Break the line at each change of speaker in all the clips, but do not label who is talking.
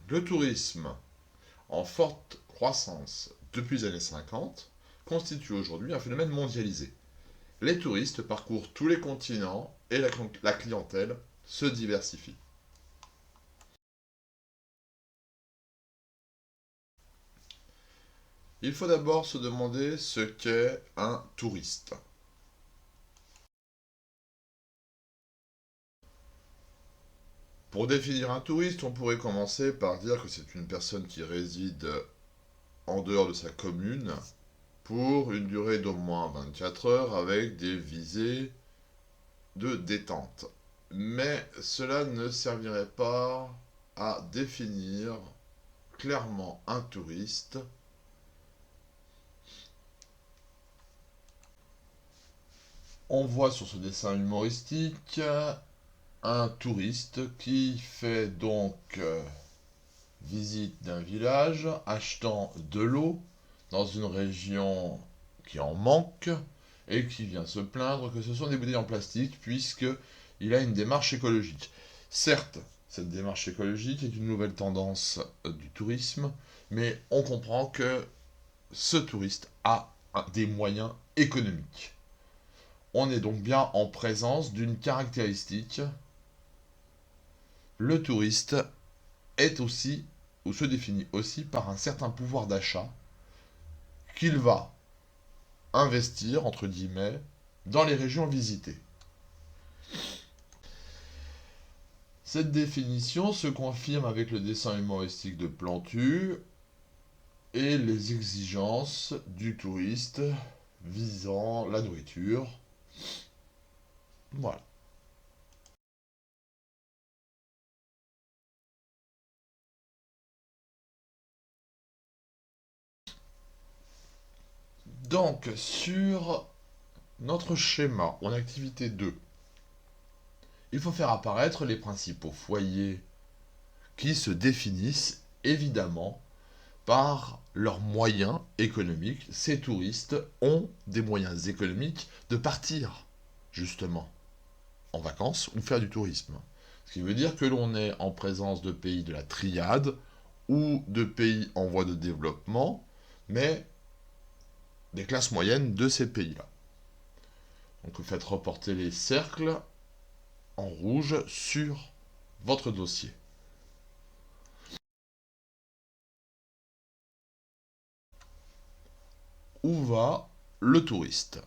Le tourisme, en forte croissance depuis les années 50, constitue aujourd'hui un phénomène mondialisé. Les touristes parcourent tous les continents et la clientèle se diversifie. Il faut d'abord se demander ce qu'est un touriste. Pour définir un touriste, on pourrait commencer par dire que c'est une personne qui réside en dehors de sa commune pour une durée d'au moins 24 heures avec des visées de détente. Mais cela ne servirait pas à définir clairement un touriste. On voit sur ce dessin humoristique un touriste qui fait donc visite d'un village achetant de l'eau dans une région qui en manque et qui vient se plaindre que ce sont des bouteilles en plastique puisqu'il a une démarche écologique. Certes, cette démarche écologique est une nouvelle tendance du tourisme, mais on comprend que ce touriste a des moyens économiques. On est donc bien en présence d'une caractéristique. Le touriste est aussi, ou se définit aussi par un certain pouvoir d'achat qu'il va investir, entre guillemets, dans les régions visitées. Cette définition se confirme avec le dessin humoristique de Plantu et les exigences du touriste visant la nourriture. Voilà. Donc, sur notre schéma en activité 2, il faut faire apparaître les principaux foyers qui se définissent évidemment par leurs moyens économiques. Ces touristes ont des moyens économiques de partir, justement, en vacances ou faire du tourisme. Ce qui veut dire que l'on est en présence de pays de la triade ou de pays en voie de développement, mais des classes moyennes de ces pays-là. Donc vous faites reporter les cercles en rouge sur votre dossier. Où va le touriste?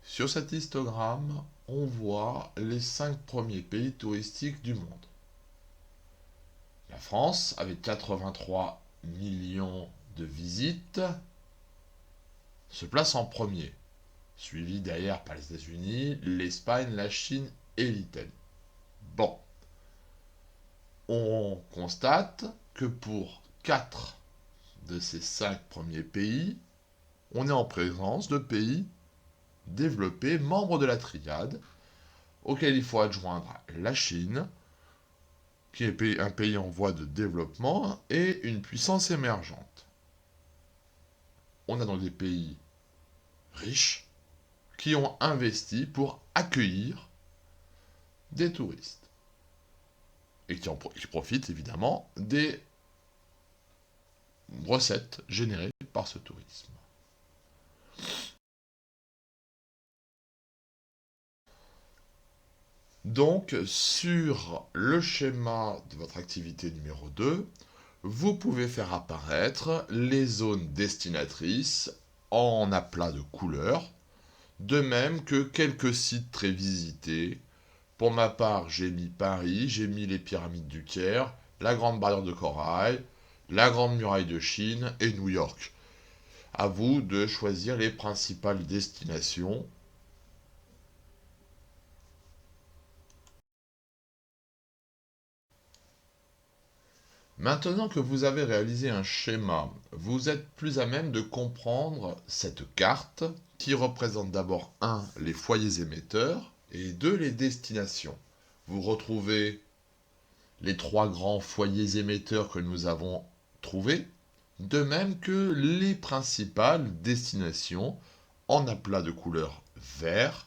Sur cet histogramme, on voit les 5 premiers pays touristiques du monde. La France, avec 83 millions de visites, se place en premier, suivi derrière par les États-Unis, l'Espagne, la Chine et l'Italie. Bon, on constate que pour 4 de ces 5 premiers pays, on est en présence de pays développés, membres de la triade, auxquels il faut adjoindre la Chine, qui est un pays en voie de développement, et une puissance émergente. On a donc des pays riches qui ont investi pour accueillir des touristes et qui profitent évidemment des recettes générées par ce tourisme. Donc, sur le schéma de votre activité numéro 2, vous pouvez faire apparaître les zones destinatrices en aplat de couleurs, de même que quelques sites très visités. Pour ma part, j'ai mis Paris, j'ai mis les pyramides du Caire, la Grande Barrière de Corail, la Grande Muraille de Chine et New York. À vous de choisir les principales destinations Maintenant que vous avez réalisé un schéma, vous êtes plus à même de comprendre cette carte qui représente d'abord 1 les foyers émetteurs et 2 les destinations. Vous retrouvez les 3 grands foyers émetteurs que nous avons trouvés, de même que les principales destinations en aplat de couleur vert,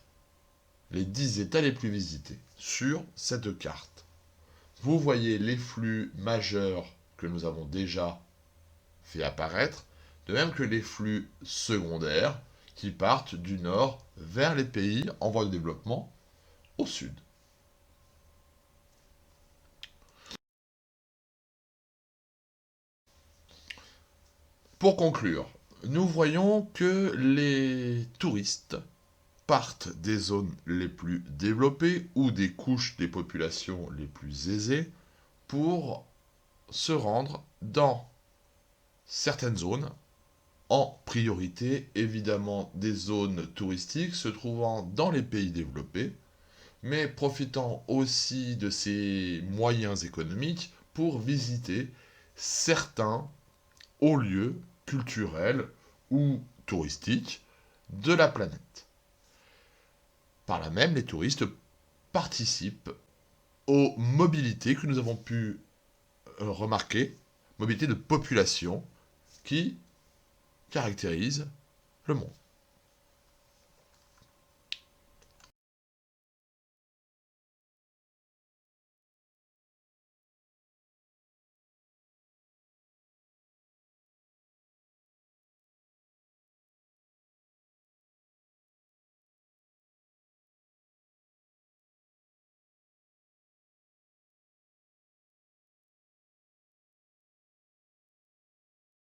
les 10 États les plus visités sur cette carte. Vous voyez les flux majeurs que nous avons déjà fait apparaître, de même que les flux secondaires qui partent du nord vers les pays en voie de développement au sud. Pour conclure, nous voyons que les touristes partent des zones les plus développées ou des couches des populations les plus aisées pour se rendre dans certaines zones, en priorité évidemment des zones touristiques se trouvant dans les pays développés, mais profitant aussi de ces moyens économiques pour visiter certains hauts lieux culturels ou touristiques de la planète. Par là même, les touristes participent aux mobilités que nous avons pu remarquer, mobilité de population qui caractérise le monde.